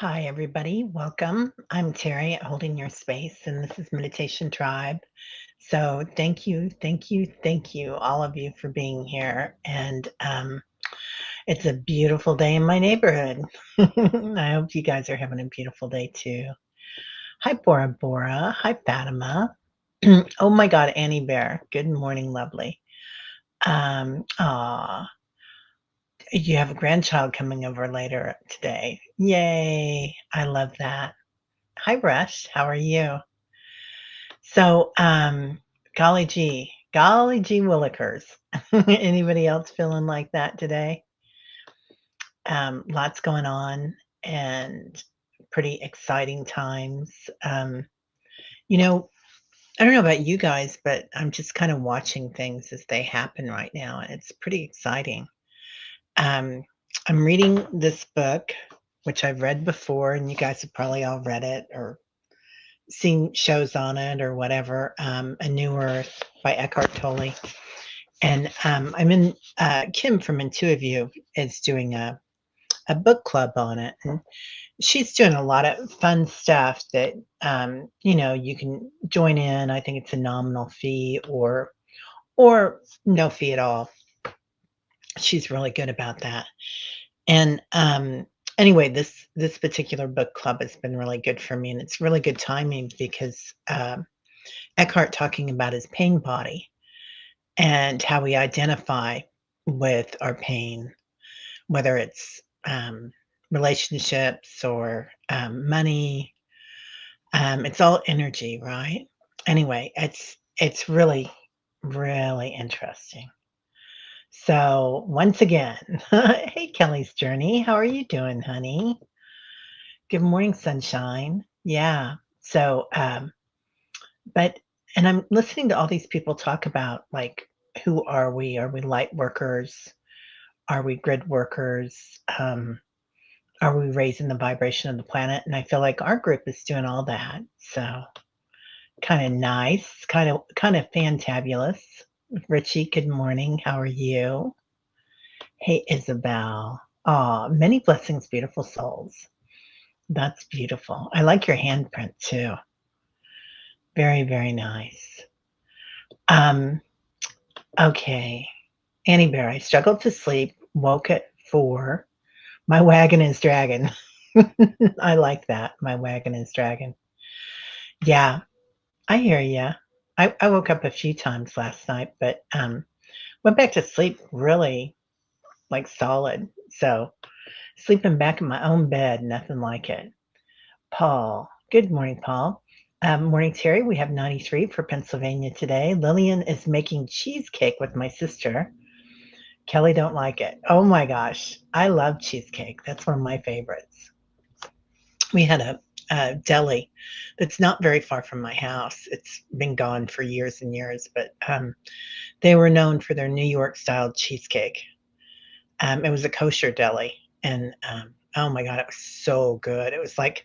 Hi, everybody. Welcome. I'm Terry at Holding Your Space, and this is Meditation Tribe. So, thank you, all of you, for being here. And it's a beautiful day in my neighborhood. I hope you guys are having a beautiful day too. Hi, Bora Bora. Hi, Fatima. Oh my God, Annie Bear. Good morning, lovely. Aw, you have a grandchild coming over later today. Yay! I love that. Hi, Rush. How are you? So, golly gee willikers. Anybody else feeling like that today? Lots going on and pretty exciting times. You know, I don't know about you guys, but I'm just kind of watching things as they happen right now, and it's pretty exciting. Um, I'm reading this book, which I've read before, and you guys have probably all read it or seen shows on it or whatever. A New Earth by Eckhart Tolle. And I'm in, Kim from Intuitive You is doing a book club on it. And she's doing a lot of fun stuff that, you can join in. I think it's a nominal fee or no fee at all. She's really good about that. And anyway, this particular book club has been really good for me, and it's really good timing because Eckhart talking about his pain body and how we identify with our pain, whether it's relationships or money. It's all energy, right? Anyway, it's really really interesting. So once again, hey Kelly's Journey, how are you doing, honey? Good morning, sunshine. Yeah. So but and I'm listening to all these people talk about, like, who are we? Are we light workers? Are we grid workers? Are we raising the vibration of the planet? And I feel like our group is doing all that. So kind of nice, kind of fantabulous. Richie, good morning. How are you? Hey, Isabel. Aw, many blessings, beautiful souls. That's beautiful. I like your handprint too. Very, very nice. Um, okay. Annie Bear, I struggled to sleep, woke at 4. My wagon is dragging. I like that. My wagon is dragging. Yeah, I hear ya. I woke up a few times last night, but went back to sleep really like solid. So sleeping back in my own bed, nothing like it. Paul, good morning, Paul. Morning, Terry. We have 93 for Pennsylvania today. Lillian is making cheesecake with my sister. Kelly don't like it. Oh my gosh, I love cheesecake. That's one of my favorites. We had a deli that's not very far from my house. It's been gone for years and years, but they were known for their New York style cheesecake. It was a kosher deli, and oh my god, it was so good. It was like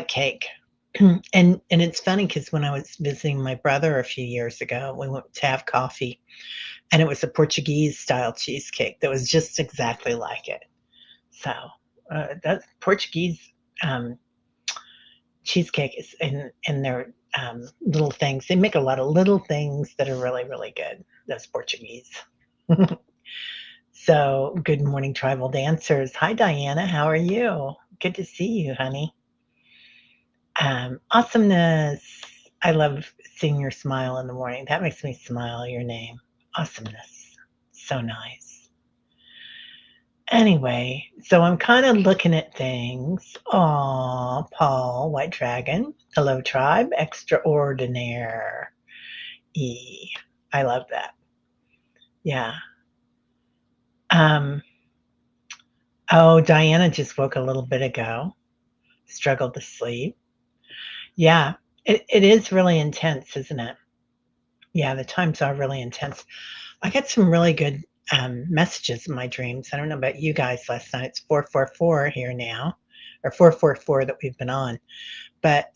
cake. And it's funny because when I was visiting my brother a few years ago, we went to have coffee, and it was a Portuguese style cheesecake that was just exactly like it. So that Portuguese um, cheesecake is in their little things. They make a lot of little things that are really really good. Those Portuguese. So good morning, tribal dancers. Hi, Diana. How are you? Good to see you, honey. Awesomeness. I love seeing your smile in the morning. That makes me smile. Your name, awesomeness. So nice. Anyway, so I'm kind of looking at things. Aw, Paul, White Dragon. Hello, tribe. Extraordinaire. E. I love that. Yeah. Um, oh, Diana just woke a little bit ago. Struggled to sleep. Yeah, it is really intense, isn't it? Yeah, the times are really intense. I got some really good messages in my dreams. I don't know about you guys last night. It's 444 here now, or 444 that we've been on. But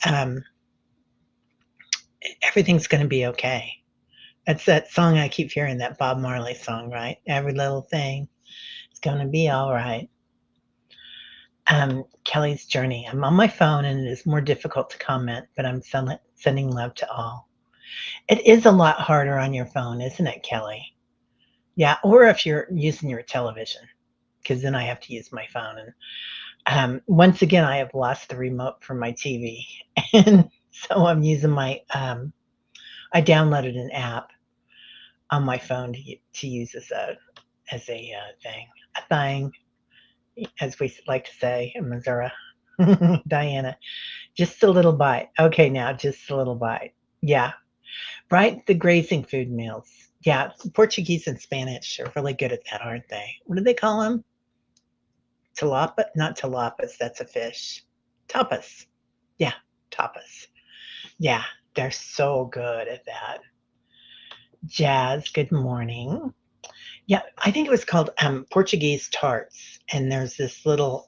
everything's going to be okay. That's that song I keep hearing, that Bob Marley song, right? Every little thing is going to be all right. Kelly's journey. I'm on my phone and it is more difficult to comment, but I'm sending love to all. It is a lot harder on your phone, isn't it, Kelly? Yeah, or if you're using your television, because then I have to use my phone. And once again, I have lost the remote from my TV, and so I'm using my. I downloaded an app on my phone to use a thing, as we like to say in Missouri. Diana, just a little bite. Okay, now just a little bite. Yeah, right. The grazing food meals. Yeah, Portuguese and Spanish are really good at that, aren't they? What do they call them? Tilapia? Not tilapas. That's a fish. Tapas. Yeah, tapas. Yeah, they're so good at that. Jazz, good morning. Yeah, I think it was called Portuguese tarts. And there's this little,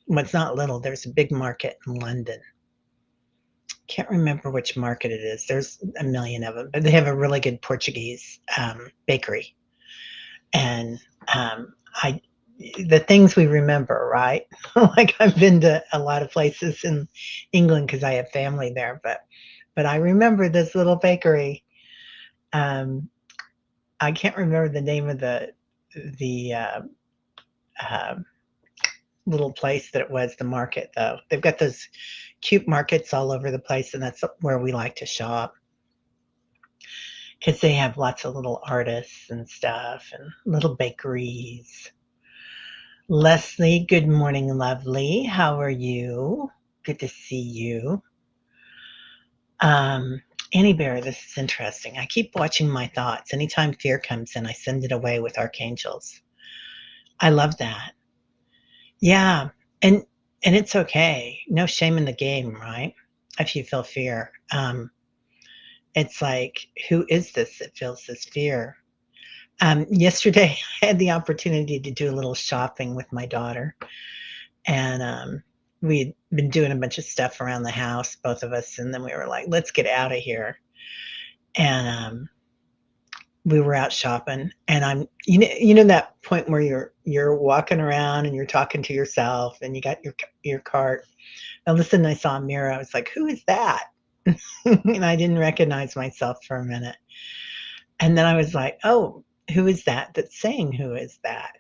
well, it's not little, there's a big market in London. Can't remember which market it is. There's a million of them, but they have a really good Portuguese bakery. And I, the things we remember, right? Like I've been to a lot of places in England because I have family there, but I remember this little bakery. Um, I can't remember the name of the uh, little place that it was, the market, though. They've got those cute markets all over the place, and that's where we like to shop because they have lots of little artists and stuff and little bakeries. Leslie, good morning, lovely. How are you? Good to see you. Um, Annie Bear, this is interesting. I keep watching my thoughts. Anytime fear comes in, I send it away with archangels. I love that. Yeah, and and it's okay. No shame in the game, right? If you feel fear. It's like, who is this that feels this fear? Yesterday, I had the opportunity to do a little shopping with my daughter, and we'd been doing a bunch of stuff around the house, both of us, and then we were like, let's get out of here. And we were out shopping, and you know that point where you're walking around and you're talking to yourself, and you got your cart. All of a sudden, I saw a mirror. I was like, who is that? And I didn't recognize myself for a minute. And then I was like, oh, who is that that's saying who is that?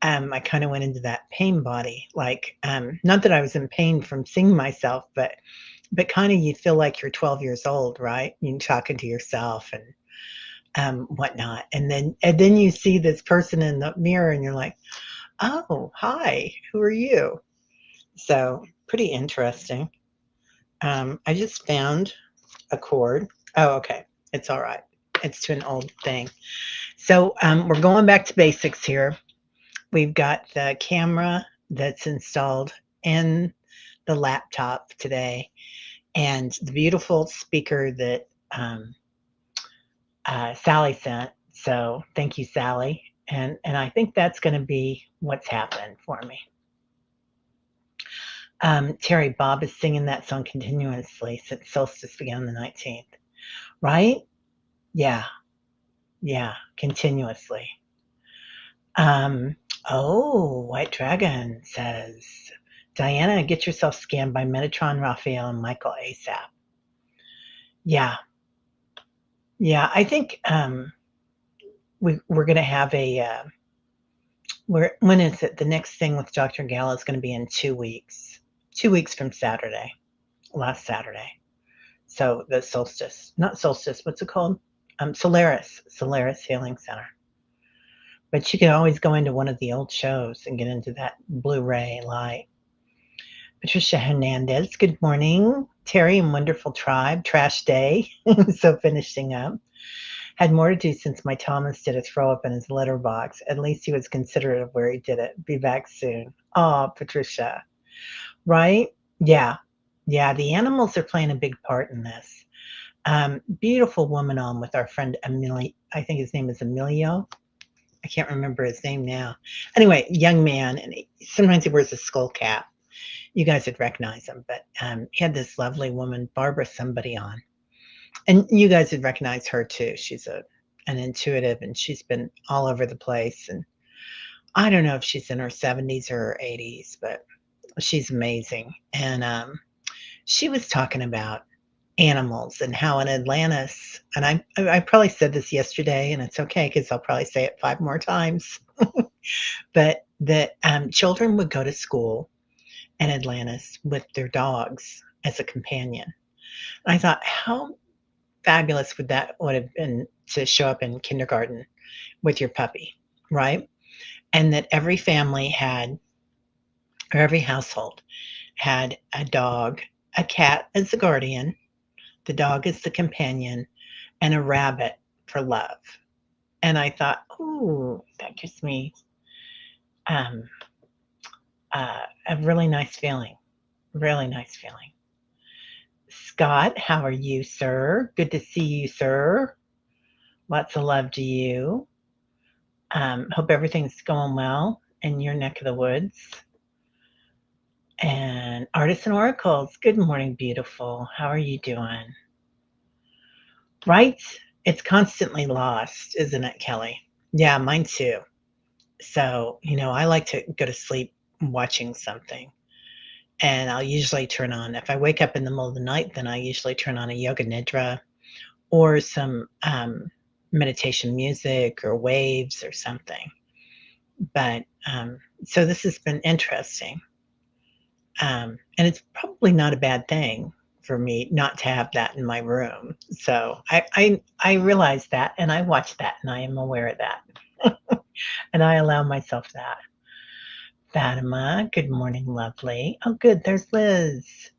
I kind of went into that pain body, like, not that I was in pain from seeing myself, but kind of you feel like you're 12 years old, right? You're talking to yourself and whatnot, and then you see this person in the mirror, and you're like, oh, hi, who are you? So pretty interesting. I just found a cord. Oh, okay, it's all right. It's to an old thing. So we're going back to basics here. We've got the camera that's installed in the laptop today, and the beautiful speaker that Sally sent. So thank you, Sally. And I think that's going to be what's happening for me. Terry, Bob is singing that song continuously since solstice began on the 19th, right? Yeah, yeah, continuously. Um, oh, White Dragon says, Diana, get yourself scanned by Metatron, Raphael, and Michael ASAP. Yeah, yeah, I think we're going to have when is it? The next thing with Dr. Gala is going to be in 2 weeks. 2 weeks from Saturday, last Saturday. So the solstice, not solstice, what's it called? Solaris Healing Center. But you can always go into one of the old shows and get into that Blu-ray light. Patricia Hernandez, good morning. Terry and Wonderful Tribe, trash day. So finishing up. Had more to do since my Thomas did a throw up in his letterbox. At least he was considerate of where he did it. Be back soon. Oh, Patricia. Right? Yeah. Yeah, the animals are playing a big part in this. Beautiful woman on with our friend Emilio. I think his name is Emilio. I can't remember his name now. Anyway, young man, and sometimes he wears a skull cap. You guys would recognize him, but he had this lovely woman, Barbara somebody on. And you guys would recognize her too. She's an intuitive, and she's been all over the place. And I don't know if she's in her 70s or her 80s, but She's amazing, and, she was talking about animals and how in Atlantis and I probably said this yesterday, and it's okay because 'cause I'll probably say it 5 more times, but that, children would go to school in Atlantis with their dogs as a companion. I thought, how fabulous would have been to show up in kindergarten with your puppy, right? And that every family had or every household had a dog, a cat as the guardian, the dog as the companion, and a rabbit for love. And I thought, "Ooh, that gives me, um, a really nice feeling." Scott, how are you, sir? Good to see you, sir. Lots of love to you. Hope everything's going well in your neck of the woods. And Artists and Oracles, good morning, beautiful. How are you doing? Right? It's constantly lost, isn't it, Kelly? Yeah, mine too. So, I like to go to sleep watching something, and I'll usually turn on if I wake up in the middle of the night, then I usually turn on a yoga nidra or some, meditation music or waves or something. But, so this has been interesting, and it's probably not a bad thing for me not to have that in my room. So I realize that, and I watch that, and I am aware of that, and I allow myself that. Fatima, good morning, lovely. Oh, good, there's Liz.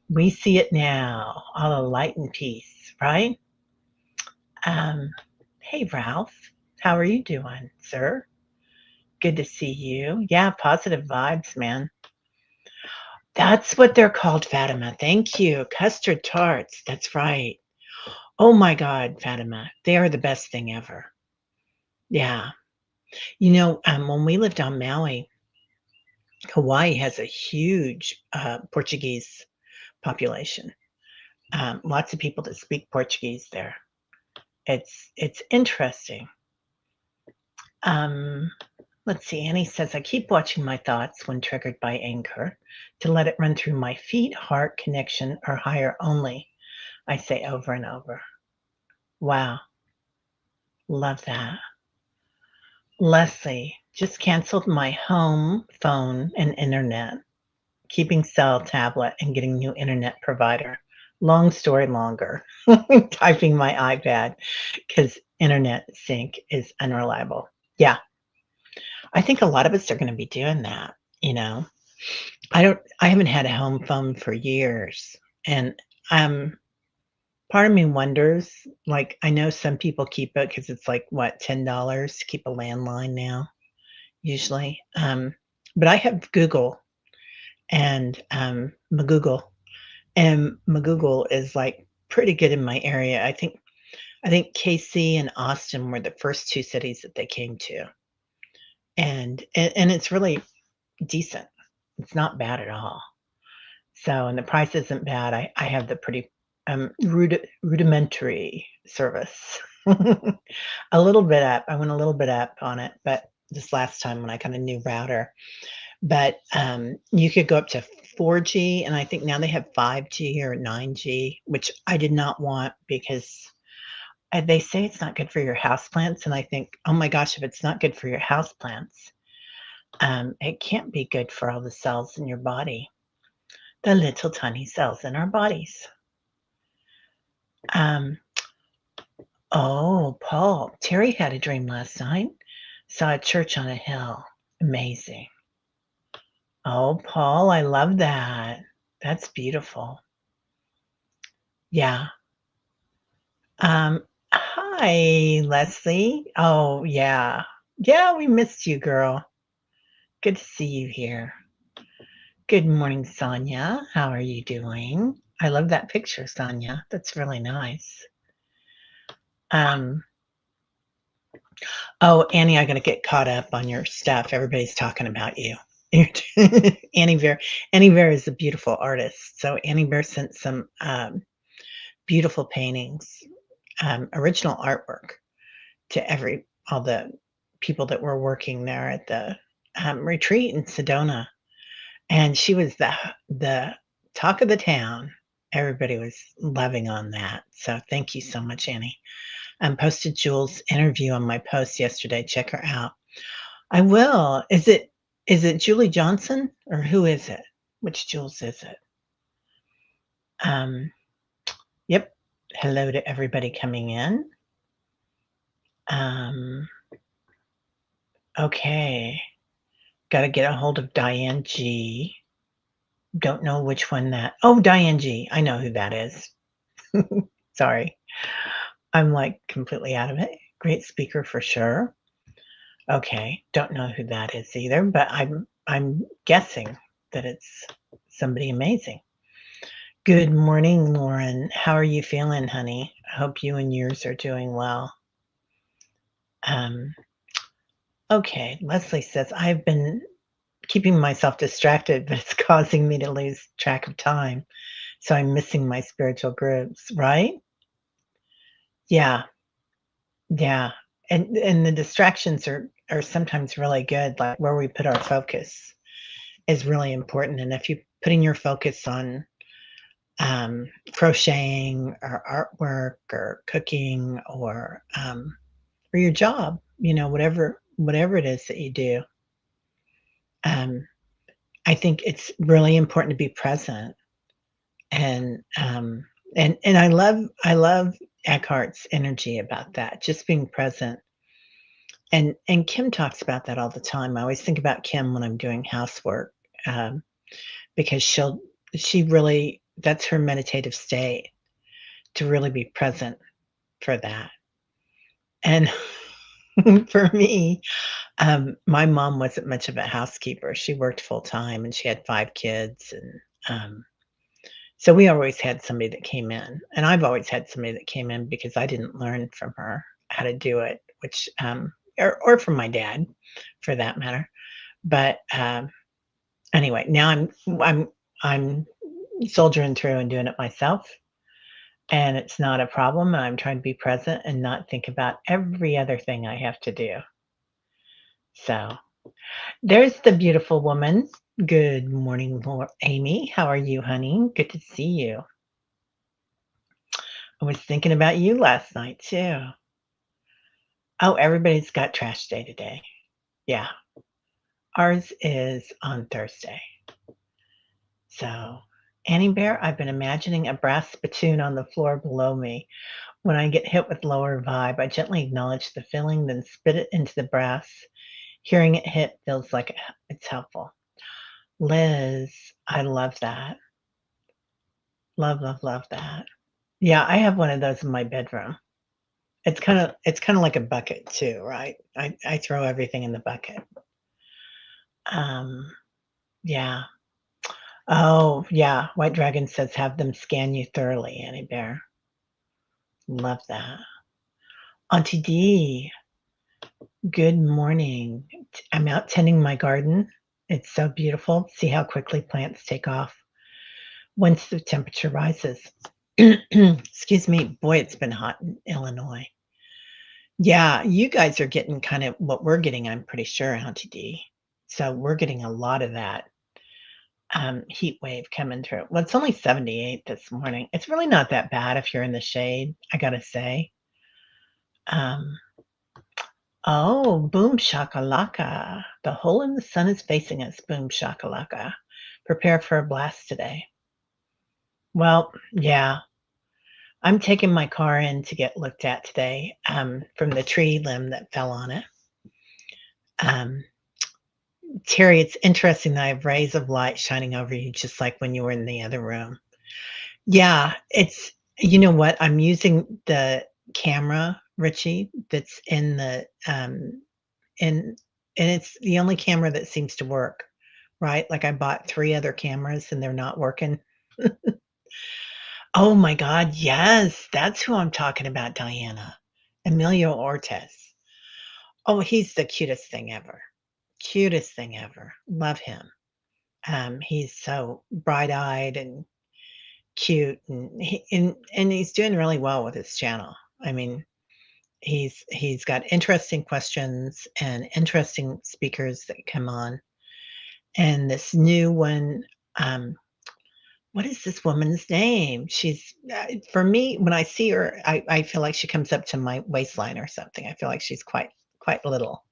We see it now, all the light and peace, right? Um, hey, Ralph, how are you doing, sir? Good to see you. Yeah, positive vibes, man. That's what they're called, Fatima. Thank you. Custard tarts. That's right. Oh my God, Fatima. They are the best thing ever. Yeah. When we lived on Maui, Hawaii has a huge Portuguese population. Lots of people that speak Portuguese there. It's interesting. Um, let's see. Annie says I keep watching my thoughts when triggered by anger to let it run through my feet, heart, connection, or higher only. I say over and over. Wow, love that. Leslie just canceled my home phone and internet, keeping cell, tablet, and getting new internet provider. Long story longer. Typing my iPad because internet sync is unreliable. Yeah, I think a lot of us are going to be doing that. You know, I haven't had a home phone for years, and um, part of me wonders. Like, I know some people keep it because it's like what $10 to keep a landline now, usually. But I have Google and Magoogle, and Magoogle is like pretty good in my area. I think KC and Austin were the first two cities that they came to, and it's really decent. It's not bad at all. So, and the price isn't bad. I have the pretty rudimentary service. A little bit up. I went a little bit up on it, but this last time when I got a new router. But you could go up to 4G, and I think now they have 5G or 9G, which I did not want because they say it's not good for your houseplants. And I think, oh my gosh, if it's not good for your houseplants, it can't be good for all the cells in your body, the little tiny cells in our bodies. Um, oh, Paul, Terry had a dream last night. Saw a church on a hill. Amazing. Oh, Paul, I love that. That's beautiful. Yeah. Hi, Leslie. Oh, yeah. Yeah, we missed you, girl. Good to see you here. Good morning, Sonia. How are you doing? I love that picture, Sonia. That's really nice. Um, oh, Annie, I gotta get caught up on your stuff. Everybody's talking about you. Annie Bear. Annie Bear is a beautiful artist. So Annie Bear sent some beautiful paintings, original artwork to all the people that were working there at the retreat in Sedona. and she was the talk of the town. Everybody was loving on that. So thank you so much, Annie. Posted Jules' interview on my post yesterday. Check her out. I will. Is it Julie Johnson or who is it? Which Jules is it? Um, yep. Hello to everybody coming in. Um, okay. Got to get a hold of Diane G. Don't know which one that. Oh, Diane G. I know who that is. Sorry. I'm like completely out of it. Great speaker for sure. Okay. Don't know who that is either, but I'm guessing that it's somebody amazing. Good morning, Lauren. How are you feeling, honey? I hope you and yours are doing well. Um, okay, Leslie says, I've been keeping myself distracted, but it's causing me to lose track of time. So I'm missing my spiritual groups, right? Yeah, yeah. And the distractions are sometimes really good, like where we put our focus is really important. And if you're putting your focus on crocheting or artwork or cooking or your job, whatever it is that you do. Um, I think it's really important to be present and and I love Eckhart's energy about that, just being present. And Kim talks about that all the time. I always think about Kim when I'm doing housework, um, because she really that's her meditative state to really be present for that. And for me, my mom wasn't much of a housekeeper. She worked full time and she had 5 kids, and, so we always had somebody that came in, and I've always had somebody that came in because I didn't learn from her how to do it, which, or from my dad for that matter. But, anyway, now I'm soldiering through and doing it myself, and it's not a problem, and I'm trying to be present and not think about every other thing I have to do. So there's the beautiful woman. Good morning, Amy. How are you, honey? Good to see you. I was thinking about you last night too. Oh, everybody's got trash day today. Yeah, ours is on Thursday. So, Annie Bear, I've been imagining a brass spittoon on the floor below me. When I get hit with lower vibe, I gently acknowledge the feeling, then spit it into the brass. Hearing it hit feels like it's helpful. Liz, I love that. Love, love, love that. Yeah, I have one of those in my bedroom. It's kinda like a bucket too, right? I throw everything in the bucket. Um, yeah. Oh, yeah, White Dragon says, "Have them scan you thoroughly, Annie Bear." Love that. Auntie D, good morning. I'm out tending my garden. It's so beautiful. See how quickly plants take off once the temperature rises. Excuse me. Boy, it's been hot in Illinois. Yeah, you guys are getting kind of what we're getting, I'm pretty sure, Auntie D. So we're getting a lot of that heat wave coming through. Well, it's only 78 this morning. It's really not that bad if you're in the shade, I gotta say. Um, oh, boom shakalaka. The hole in the sun is facing us, boom shakalaka. Prepare for a blast today. Well, yeah, I'm taking my car in to get looked at today from the tree limb that fell on it. Um, Terry, it's interesting that I have rays of light shining over you just like when you were in the other room. Yeah, it's you know what? I'm using the camera, Richie, that's in the in and it's the only camera that seems to work, right? Like I bought 3 other cameras and they're not working. Oh my god, yes, that's who I'm talking about, Diana. Emilio Ortiz. Oh, he's the cutest thing ever. Cutest thing ever. Love him. He's so bright-eyed and cute, and he's doing really well with his channel. I mean, he's got interesting questions and interesting speakers that come on, and this new one, um, what is this woman's name? She's for me, when I see her, I feel like she comes up to my waistline or something. I feel like she's quite little,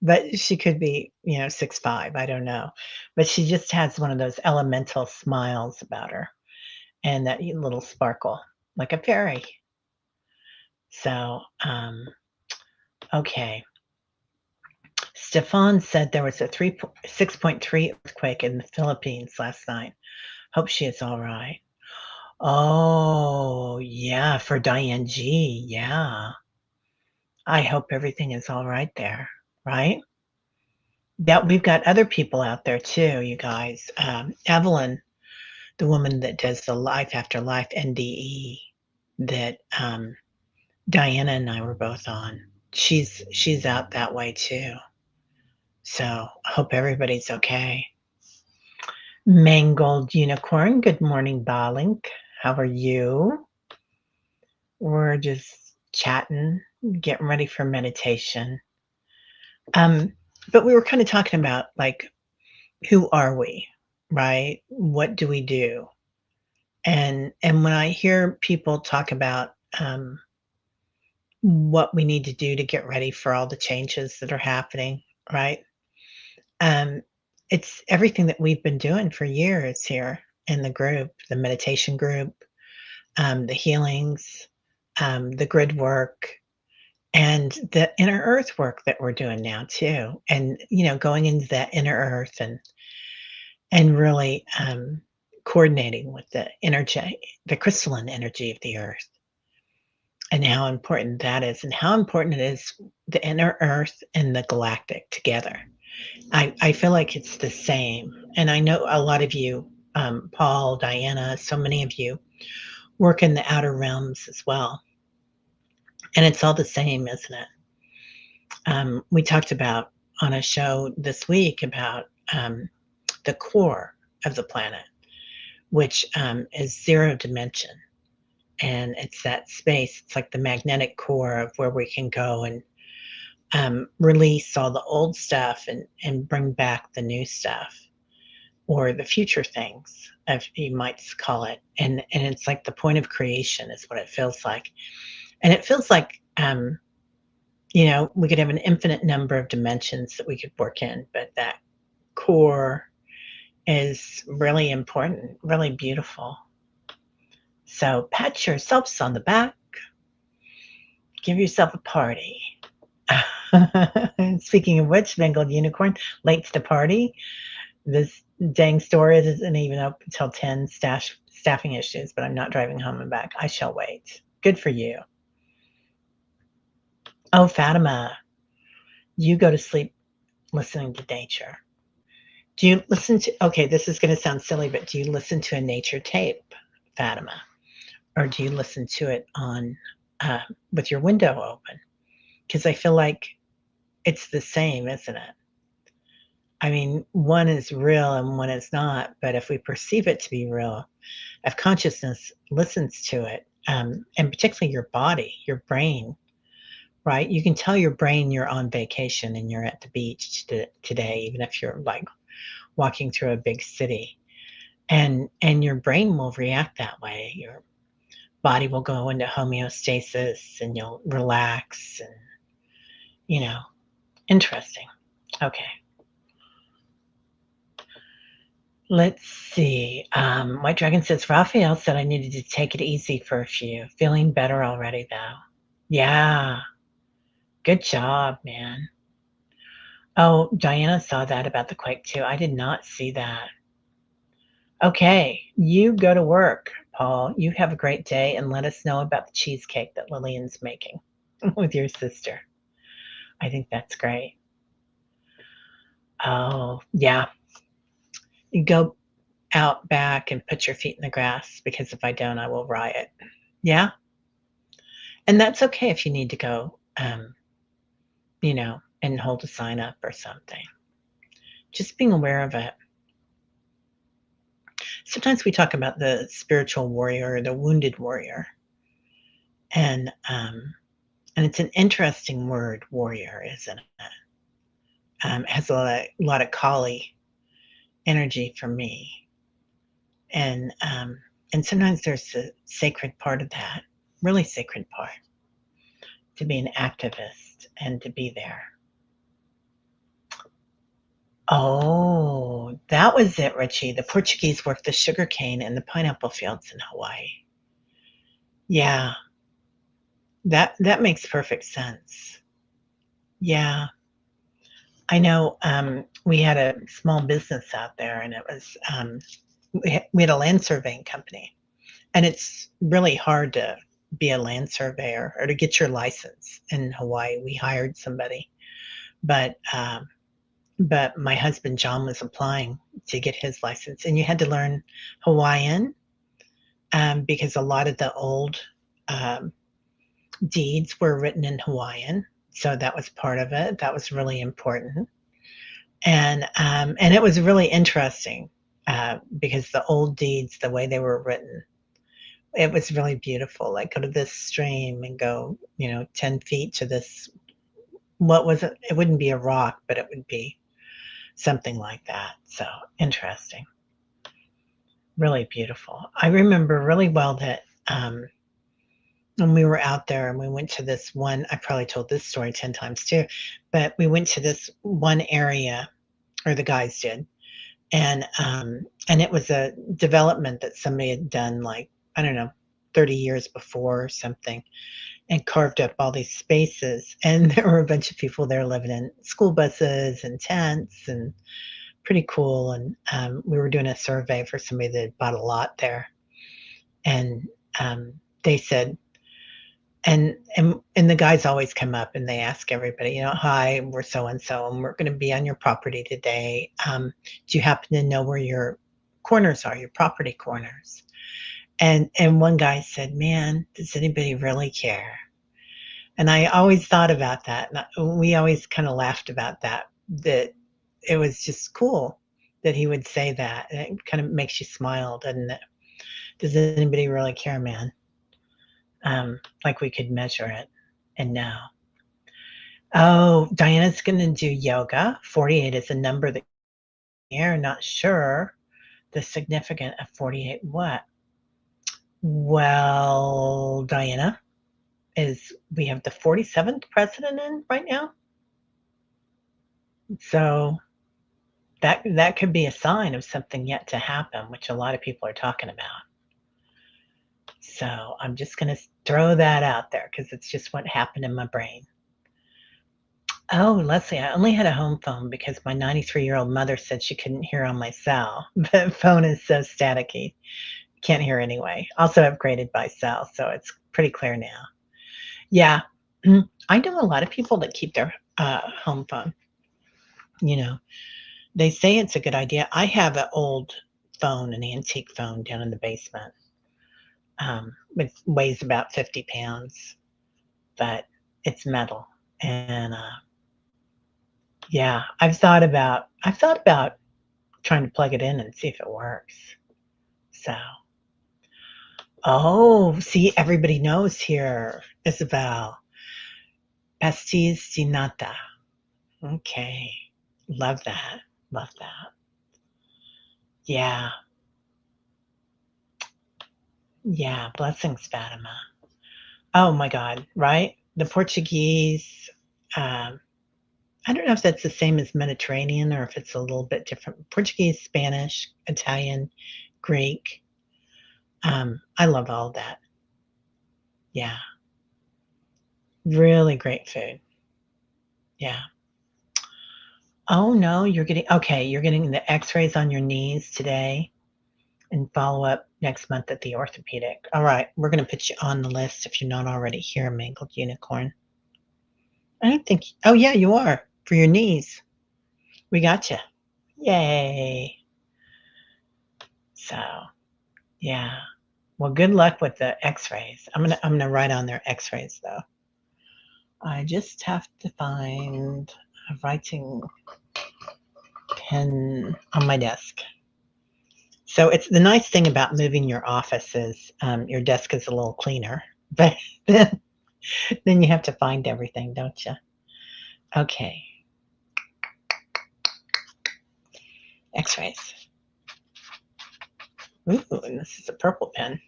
but she could be, 6'5", I don't know. But she just has one of those elemental smiles about her and that little sparkle, like a fairy. So, okay. Stefan said there was a 6.3 earthquake in the Philippines last night. Hope she is all right. Oh, yeah, for Diane G. Yeah. I hope everything is all right there, right? Yeah, we've got other people out there too, you guys. Evelyn, the woman that does the Life After Life NDE that Diana and I were both on. She's out that way too. So I hope everybody's okay. Mangled Unicorn, good morning, Balink. How are you? We're just chatting, getting ready for meditation. Um, but we were kind of talking about like, who are we, right? What do we do? And when I hear people talk about what we need to do to get ready for all the changes that are happening, right? Um, it's everything that we've been doing for years here in the group, the meditation group, the healings, the grid work, and the inner earth work that we're doing now too. And going into that inner earth and really coordinating with the energy, the crystalline energy of the earth, and how important that is, and how important it is the inner earth and the galactic together. I feel like it's the same. And I know a lot of you, Paul, Diana, so many of you work in the outer realms as well. And it's all the same, isn't it? We talked about on a show this week about the core of the planet, which is zero dimension. And it's that space, it's like the magnetic core of where we can go and release all the old stuff and bring back the new stuff or the future things, if you might call it. And it's like the point of creation is what it feels like. And it feels like, we could have an infinite number of dimensions that we could work in, but that core is really important, really beautiful. So pat yourselves on the back, give yourself a party. Speaking of which, Bengal Unicorn, late to the party. This dang store isn't even open until 10, staffing issues, but I'm not driving home and back. I shall wait. Good for you. Oh, Fatima, you go to sleep listening to nature. Do you listen to, okay, this is going to sound silly, but do you listen to a nature tape, Fatima? Or do you listen to it on, with your window open? Because I feel like it's the same, isn't it? I mean, one is real and one is not, but if we perceive it to be real, if consciousness listens to it, and particularly your body, your brain, right? You can tell your brain you're on vacation and you're at the beach today, even if you're like walking through a big city, and your brain will react that way. Your body will go into homeostasis and you'll relax and you know interesting. Okay, let's see. White Dragon says Raphael said I needed to take it easy for a few. Feeling better already though. Yeah, good job, man. Oh, Diana saw that about the quake too. I did not see that. Okay, you go to work, Paul. You have a great day and let us know about the cheesecake that Lillian's making with your sister. I think that's great. Oh, yeah. You go out back and put your feet in the grass because if I don't, I will riot. Yeah. And that's okay if you need to go, and hold a sign up or something. Just being aware of it. Sometimes we talk about the spiritual warrior or the wounded warrior. And it's an interesting word, warrior, isn't it? It has a lot of Kali energy for me. And and sometimes there's a sacred part of that, really sacred part, to be an activist and to be there. Oh, that was it, Richie. The Portuguese worked the sugarcane and the pineapple fields in Hawaii. Yeah, that makes perfect sense. Yeah, I know. We had a small business out there, and it was we had a land surveying company, and it's really hard to be a land surveyor or to get your license in Hawaii. We hired somebody, but my husband John was applying to get his license, and you had to learn Hawaiian because a lot of the old um, deeds were written in Hawaiian. So that was part of it. That was really important, and it was really interesting because the old deeds, the way they were written, it was really beautiful. Like go to this stream and go, 10 feet to this. What was it? It wouldn't be a rock, but it would be something like that. So interesting, really beautiful. I remember really well that when we were out there and we went to this one, I probably told this story 10 times too, but we went to this one area, or the guys did, and it was a development that somebody had done, like, I don't know, 30 years before or something, and carved up all these spaces. And there were a bunch of people there living in school buses and tents, and pretty cool. And we were doing a survey for somebody that bought a lot there. And they said, and the guys always come up and they ask everybody, "Hi, we're so and so, and we're going to be on your property today. Do you happen to know where your corners are, your property corners?" And one guy said, "Man, does anybody really care?" And I always thought about that, and we always kind of laughed about that. That it was just cool that he would say that. And it kind of makes you smile, doesn't it? Does anybody really care, man? Like we could measure it and know. Oh, Diana's gonna do yoga. 48 is a number that you're not sure the significance of 48 what? Well, Diana, is we have the 47th president in right now. So that could be a sign of something yet to happen, which a lot of people are talking about. So I'm just gonna throw that out there because it's just what happened in my brain. Oh, Leslie, I only had a home phone because my 93-year-old mother said she couldn't hear on my cell. The phone is so staticky. Can't hear anyway. Also upgraded by cell, so it's pretty clear now. Yeah. I know a lot of people that keep their home phone. You know, they say it's a good idea. I have an old phone, an antique phone down in the basement. It weighs about 50 pounds, but it's metal. And yeah, I've thought about trying to plug it in and see if it works. So, oh, see, everybody knows here, Isabel. Pastis de nata. Okay. Love that. Love that. Yeah. Yeah. Blessings, Fatima. Oh my God. Right? The Portuguese, um, I don't know if that's the same as Mediterranean or if it's a little bit different. Portuguese, Spanish, Italian, Greek. I love all that. Yeah. Really great food. Yeah. Oh no, you're getting the x-rays on your knees today and follow up next month at the orthopedic. All right, we're gonna put you on the list if you're not already here, Mangled Unicorn. I don't think oh yeah, you are for your knees. We got you. Yay. So yeah. Well, good luck with the x-rays. I'm gonna write on their x-rays though. I just have to find a writing pen on my desk. So it's the nice thing about moving your office is your desk is a little cleaner, but then you have to find everything, don't you? Okay. X-rays. Ooh, and this is a purple pen.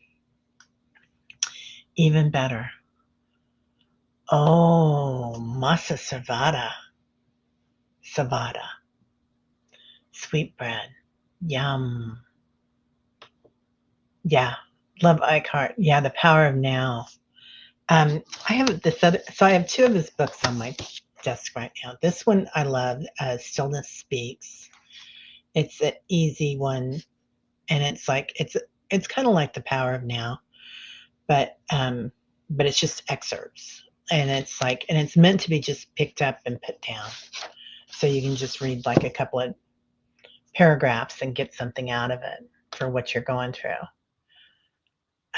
Even better. Oh, masa cevada. Cevada. Sweetbread. Yum. Yeah. Love Eckhart. Yeah, The Power of Now. I have this other, so I have two of his books on my desk right now. This one I love, Stillness Speaks. It's an easy one, and it's kind of like The Power of Now, but it's just excerpts, and it's meant to be just picked up and put down, so you can just read like a couple of paragraphs and get something out of it for what you're going through.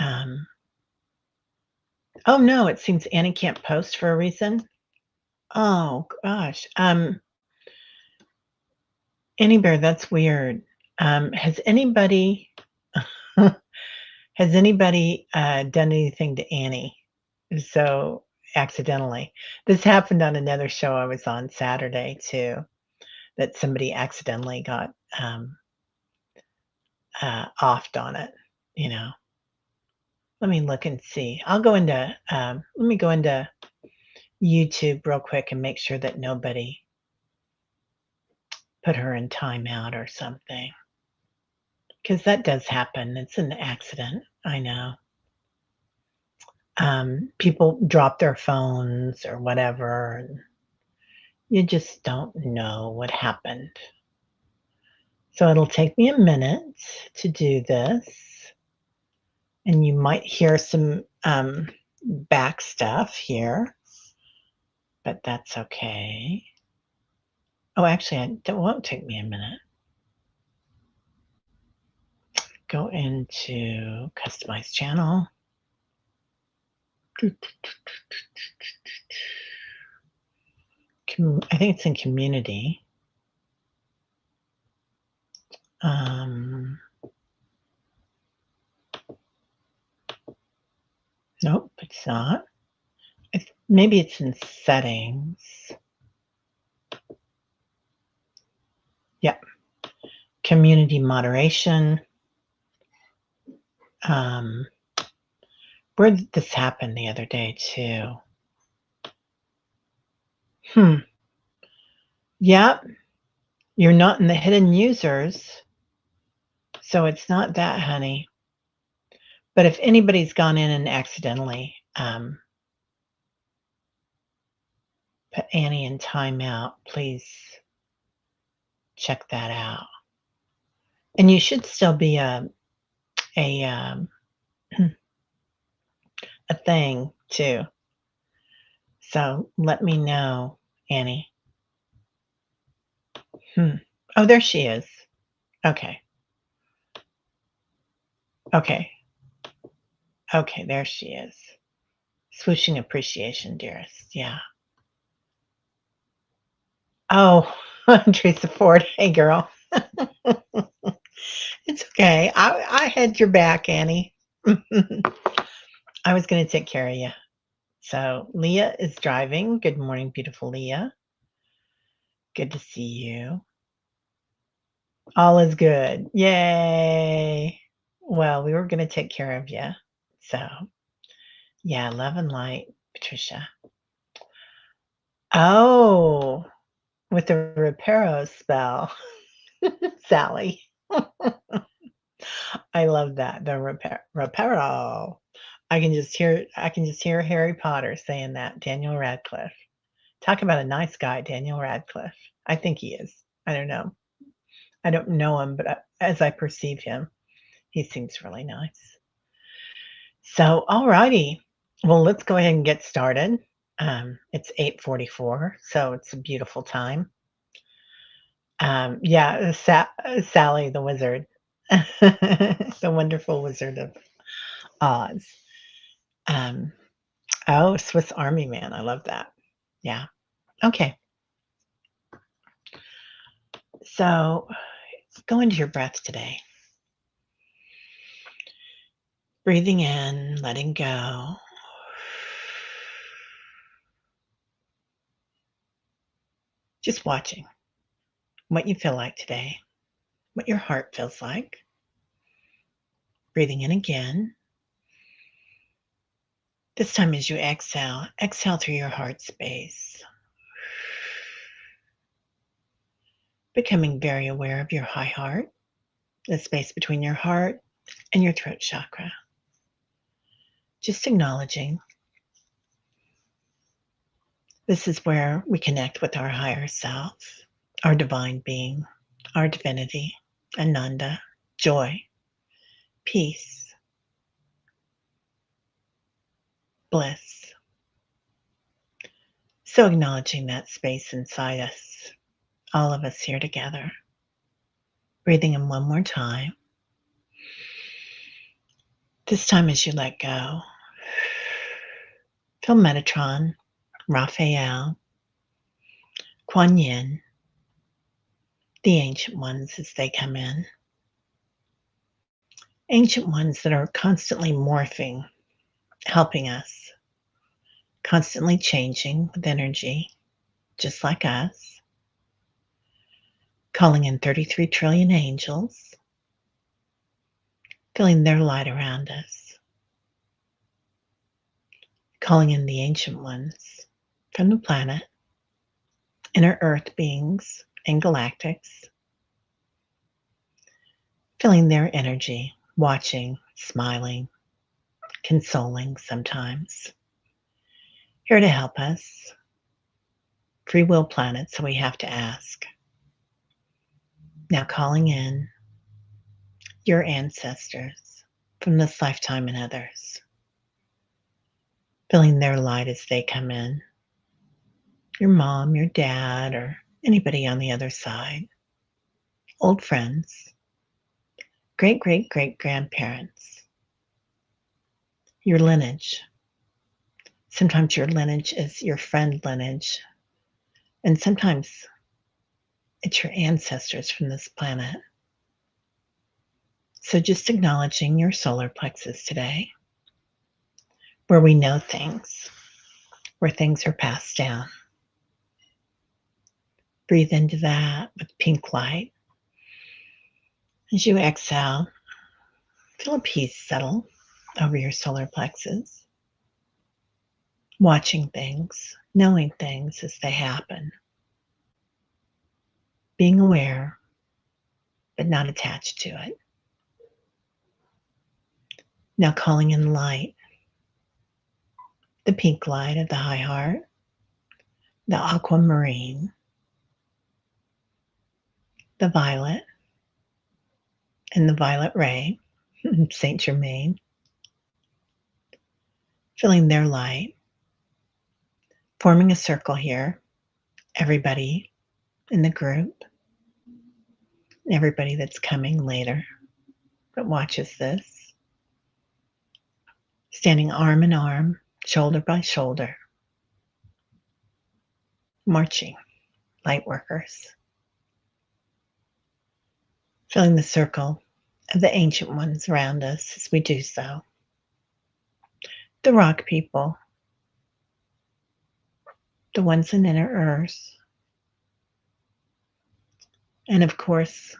Um, oh no, it seems Annie can't post for a reason. Oh gosh. Annie Bear, that's weird. Has anybody done anything to Annie? So accidentally. This happened on another show I was on Saturday too, that somebody accidentally got offed on it, you know. Let me look and see. Let me go into YouTube real quick and make sure that nobody put her in timeout or something. Because that does happen. It's an accident. I know. People drop their phones or whatever, and you just don't know what happened. So it'll take me a minute to do this, and you might hear some back stuff here, but that's okay. Oh, actually, it won't take me a minute. Go into Customize Channel. I think it's in Community. Nope, it's not. Maybe it's in Settings. Yep. Community Moderation. Where did this happen the other day too? Yep. You're not in the hidden users, so it's not that, honey. But if anybody's gone in and accidentally put Annie in timeout, please check that out. And you should still be a thing too. So let me know, Annie. Oh, there she is. Okay. Okay. Okay, there she is. Swooshing appreciation, dearest. Yeah. Oh, Teresa Ford. Hey, girl. It's okay. I had your back, Annie. I was going to take care of you. So Leah is driving. Good morning, beautiful Leah. Good to see you. All is good. Yay. Well, we were going to take care of you. So, yeah, love and light, Patricia. Oh, with the Reparo spell, Sally. I love that. The Reparo. I can just hear Harry Potter saying that. Daniel Radcliffe. Talk about a nice guy, Daniel Radcliffe. I think he is. I don't know. I don't know him, but as I perceive him, he seems really nice. So, alrighty. Well, let's go ahead and get started. It's 8:44, so it's a beautiful time. Yeah, Sally the Wizard, the wonderful Wizard of Oz. Oh, Swiss Army Man. I love that. Yeah. Okay. So go into your breath today. Breathing in, letting go. Just watching what you feel like today. what your heart feels like. Breathing in again. This time as you exhale, exhale through your heart space. Becoming very aware of your high heart, the space between your heart and your throat chakra. Just acknowledging this is where we connect with our higher self, our divine being, our divinity, Ananda, joy, peace, bliss. So acknowledging that space inside us, all of us here together. Breathing in one more time. This time as you let go, feel Metatron, Raphael, Kuan Yin, the ancient ones as they come in. Ancient ones that are constantly morphing, helping us, constantly changing with energy, just like us. Calling in 33 trillion angels, feeling their light around us. Calling in the ancient ones from the planet, inner earth beings and galactics. Feeling their energy, watching, smiling, consoling sometimes. Here to help us. Free will planet, so we have to ask. Now calling in your ancestors from this lifetime and others. Feeling their light as they come in. Your mom, your dad, or anybody on the other side. Old friends. Great, great, great grandparents. Your lineage. Sometimes your lineage is your friend lineage. And sometimes it's your ancestors from this planet. So just acknowledging your solar plexus today, where we know things, where things are passed down. Breathe into that with pink light. As you exhale, feel a peace settle over your solar plexus. Watching things, knowing things as they happen. Being aware, but not attached to it. Now calling in light, the pink light of the high heart, the aquamarine, the violet, and the violet ray, Saint Germain, feeling their light, forming a circle here, everybody in the group, everybody that's coming later that watches this, standing arm in arm, shoulder by shoulder, marching, light workers, feeling the circle of the ancient ones around us as we do so. The rock people, the ones in inner earth, and of course,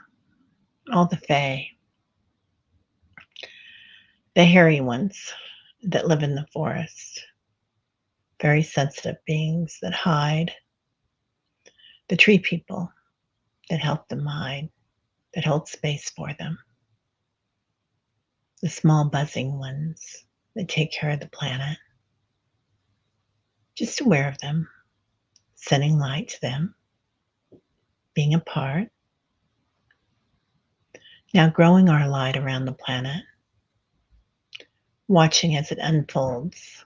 all the fae, the hairy ones that live in the forest, very sensitive beings that hide, the tree people that help them hide, that hold space for them, the small buzzing ones that take care of the planet. Just aware of them, sending light to them, being a part. Now growing our light around the planet, watching as it unfolds,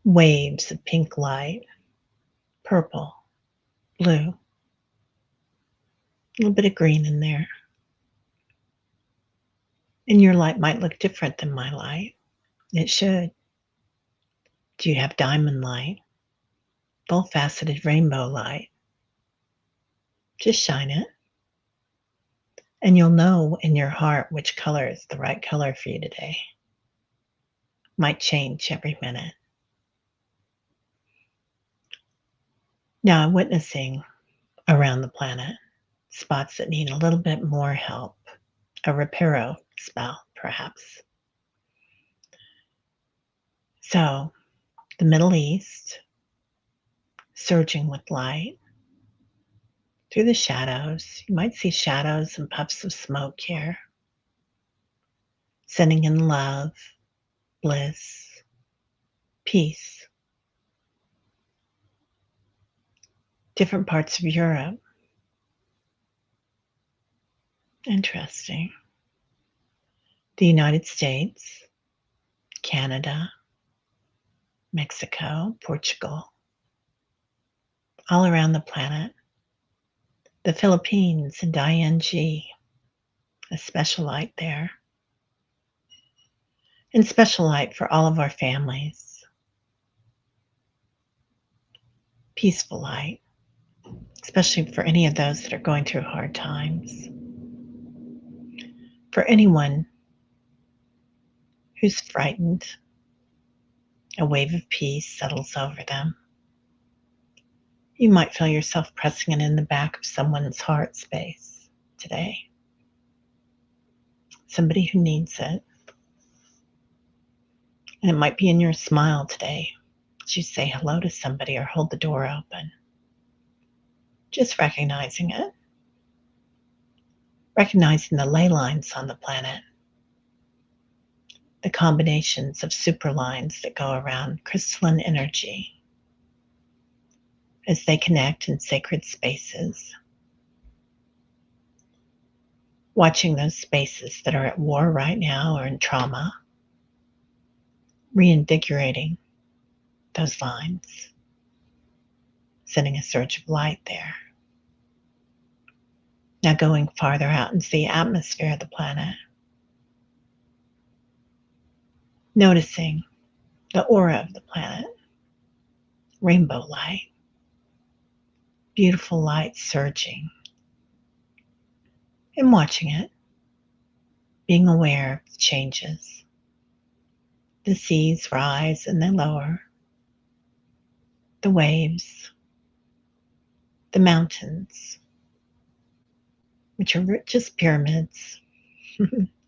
waves of pink light, purple, blue, a little bit of green in there. And your light might look different than my light. It should. Do you have diamond light? Full-faceted rainbow light? Just shine it. And you'll know in your heart which color is the right color for you today. Might change every minute. Now I'm witnessing around the planet spots that need a little bit more help, a reparo spell, perhaps. So, the Middle East, surging with light through the shadows. You might see shadows and puffs of smoke here, sending in love, bliss, peace. Different parts of Europe. Interesting. The United States, Canada, Mexico, Portugal, all around the planet. The Philippines and ING, a special light there. And special light for all of our families. Peaceful light, especially for any of those that are going through hard times. For anyone who's frightened, a wave of peace settles over them. You might feel yourself pressing it in the back of someone's heart space today. Somebody who needs it. And it might be in your smile today as you say hello to somebody or hold the door open. Just recognizing it. Recognizing the ley lines on the planet. The combinations of super lines that go around crystalline energy as they connect in sacred spaces. Watching those spaces that are at war right now or in trauma. Reinvigorating those lines. Sending a surge of light there. Now going farther out into the atmosphere of the planet. Noticing the aura of the planet. Rainbow light. Beautiful light surging. And watching it. Being aware of the changes. The seas rise and they lower. The waves. The mountains. Which are just pyramids.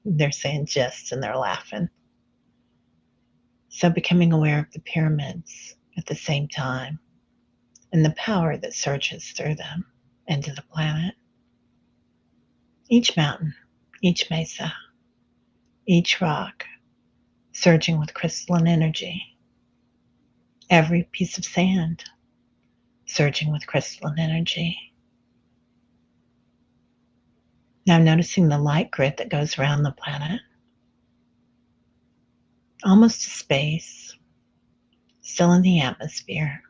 They're saying just and they're laughing. So becoming aware of the pyramids at the same time and the power that surges through them into the planet. Each mountain, each mesa, each rock surging with crystalline energy. Every piece of sand surging with crystalline energy. Now noticing the light grid that goes around the planet. Almost a space, still in the atmosphere.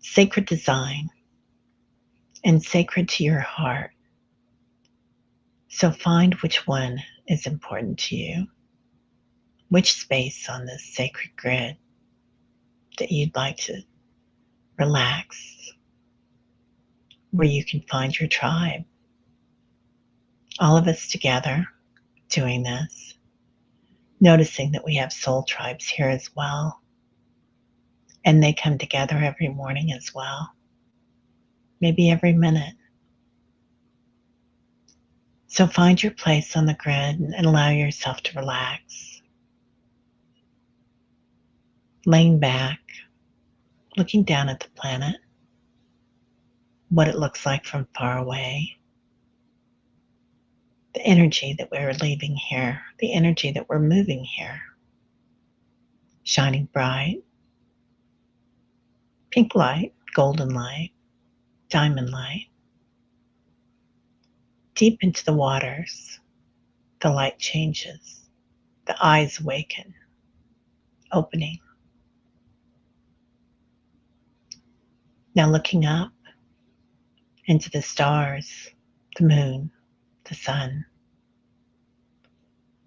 Sacred design and sacred to your heart. So find which one is important to you. Which space on this sacred grid that you'd like to relax, where you can find your tribe. All of us together doing this, noticing that we have soul tribes here as well, and they come together every morning as well, maybe every minute. So find your place on the grid and allow yourself to relax. Laying back, looking down at the planet, what it looks like from far away, the energy that we're leaving here, the energy that we're moving here, shining bright, pink light, golden light, diamond light. Deep into the waters, the light changes, the eyes awaken, opening. Now looking up into the stars, the moon, the sun,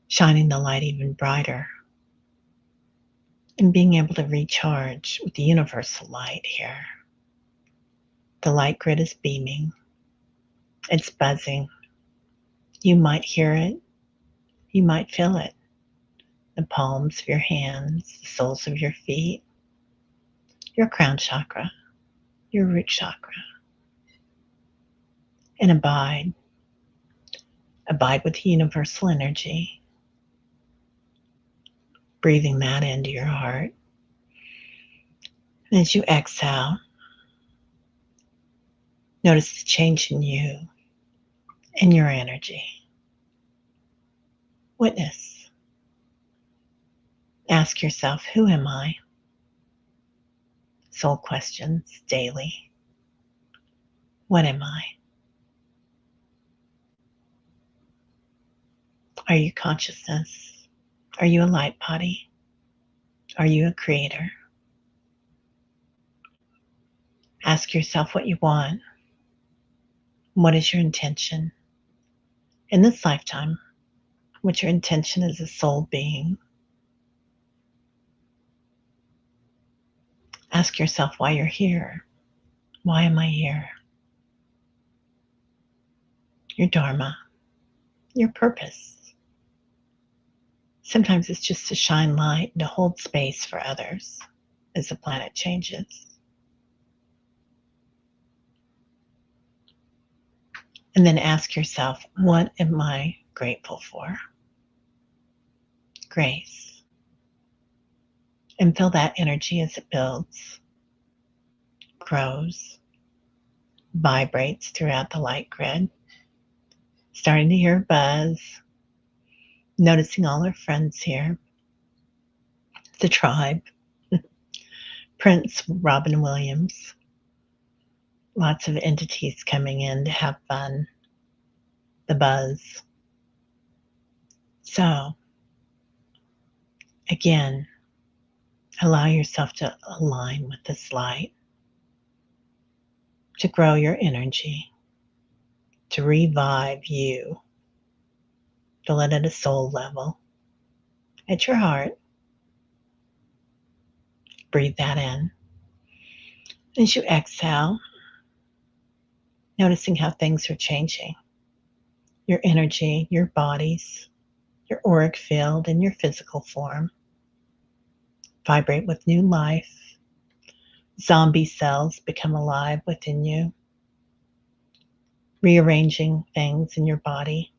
shining the light even brighter, and being able to recharge with the universal light here. The light grid is beaming, it's buzzing. You might hear it, you might feel it. The palms of your hands, the soles of your feet, your crown chakra, your root chakra. and abide. Abide with the universal energy, breathing that into your heart. And as you exhale, notice the change in you and your energy. Witness. Ask yourself, who am I? Soul questions daily. What am I? Are you consciousness? Are you a light body? Are you a creator? Ask yourself what you want. What is your intention? In this lifetime, what's your intention as a soul being? Ask yourself why you're here. Why am I here? Your dharma, your purpose. Sometimes it's just to shine light and to hold space for others as the planet changes. And then ask yourself, what am I grateful for? Grace. And feel that energy as it builds, grows, vibrates throughout the light grid. Starting to hear a buzz, noticing all our friends here, the tribe, Prince Robin Williams, lots of entities coming in to have fun, the buzz. So, again, allow yourself to align with this light, to grow your energy, to revive you, to let at a soul level, at your heart. Breathe that in. As you exhale, noticing how things are changing. Your energy, your bodies, your auric field, and your physical form vibrate with new life. Zombie cells become alive within you, rearranging things in your body,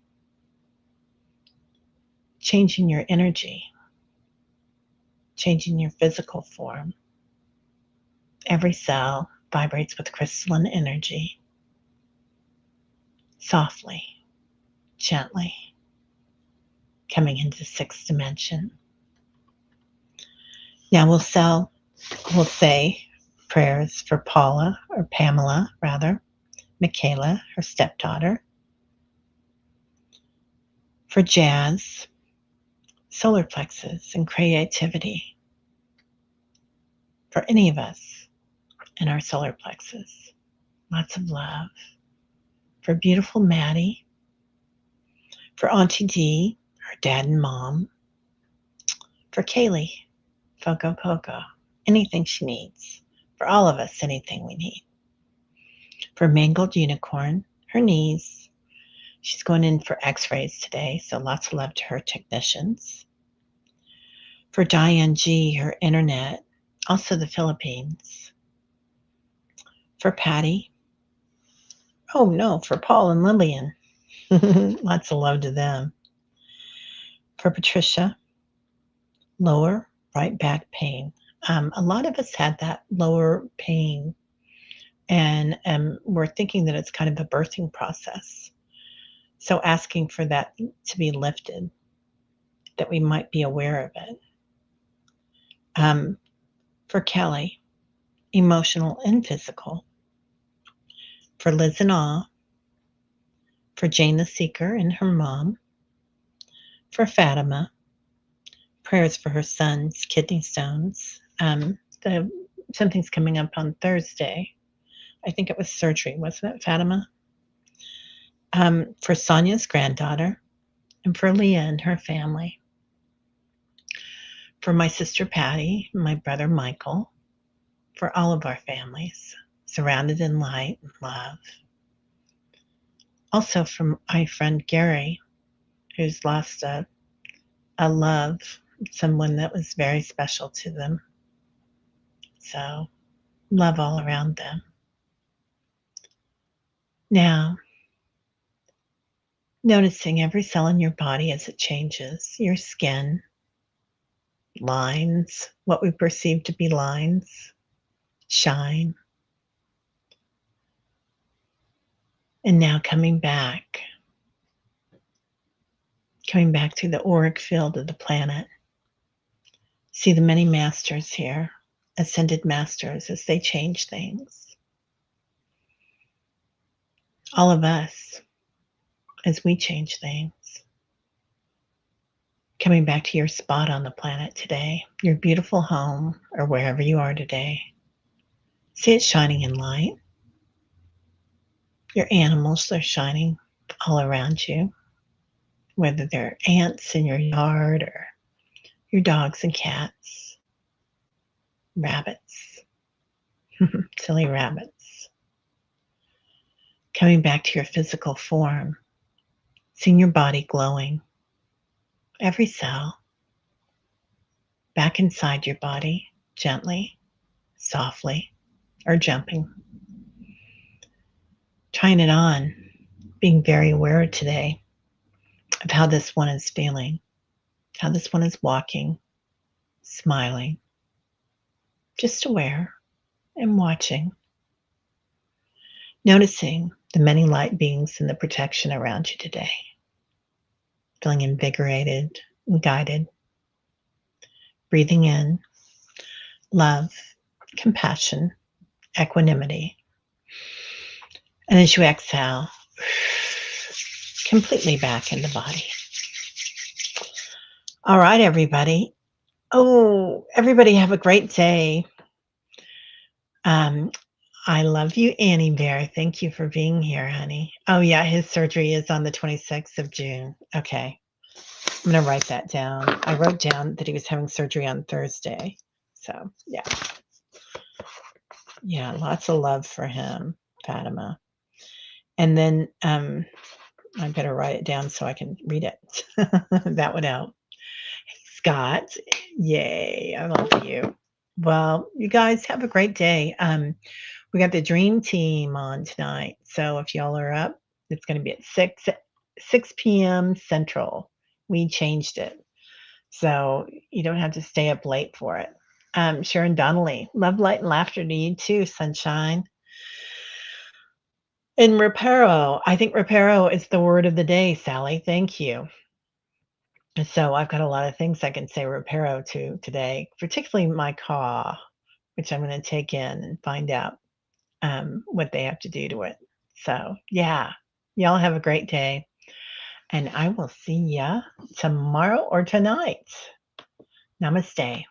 changing your energy, changing your physical form. Every cell vibrates with crystalline energy, softly, gently, coming into sixth dimension. Now we'll say prayers for Paula, or Pamela rather, Michaela, her stepdaughter, for Jazz, solar plexus, and creativity, for any of us in our solar plexus. Lots of love. For beautiful Maddie, for Auntie D, her dad and mom, for Kaylee, Foco Poco, anything she needs, for all of us, anything we need. For Mangled Unicorn, her knees. She's going in for x-rays today, so lots of love to her technicians. For Diane G, her internet, also the Philippines. For Patty. Oh no, for Paul and Lillian. Lots of love to them. For Patricia, lower right back pain. A lot of us had that lower pain, and we're thinking that it's kind of a birthing process. So asking for that to be lifted, that we might be aware of it. For Kelly, emotional and physical. For Liz and Awe. For Jane the Seeker and her mom. For Fatima, prayers for her son's kidney stones. Something's coming up on Thursday. I think it was surgery, wasn't it, Fatima? For Sonia's granddaughter, and for Leah and her family. For my sister Patty, my brother Michael, for all of our families, surrounded in light and love. Also from my friend Gary, who's lost a love, someone that was very special to them. So love all around them. Now, Noticing every cell in your body as it changes. Your skin, lines, what we perceive to be lines, shine. And now coming back to the auric field of the planet. See the many masters here, ascended masters, as they change things. All of us, as we change things. Coming back to your spot on the planet today, your beautiful home, or wherever you are today. See it shining in light. Your animals are shining all around you, whether they're ants in your yard or your dogs and cats, rabbits, silly rabbits. Coming back to your physical form, seeing your body glowing, every cell, back inside your body, gently, softly, or jumping. Trying it on, being very aware today of how this one is feeling, how this one is walking, smiling, just aware and watching. Noticing the many light beings and the protection around you today. Feeling invigorated and guided. Breathing in love, compassion, equanimity. And as you exhale, completely back in the body. All right, everybody. Oh, everybody have a great day. I love you, Annie Bear. Thank you for being here, honey. Oh, yeah, his surgery is on the 26th of June. Okay. I'm going to write that down. I wrote down that he was having surgery on Thursday. So, yeah. Yeah, lots of love for him, Fatima. And then I better write it down so I can read it. That would help. Hey, Scott. Yay, I love you. Well, you guys have a great day. We got the dream team on tonight. So if y'all are up, it's going to be at 6 p.m. Central. We changed it. So you don't have to stay up late for it. Sharon Donnelly, love, light, and laughter to you too, sunshine. And reparo, I think reparo is the word of the day, Sally. Thank you. So I've got a lot of things I can say reparo to today, particularly my caw, which I'm going to take in and find out what they have to do to it. So yeah, y'all have a great day. And I will see ya tomorrow or tonight. Namaste.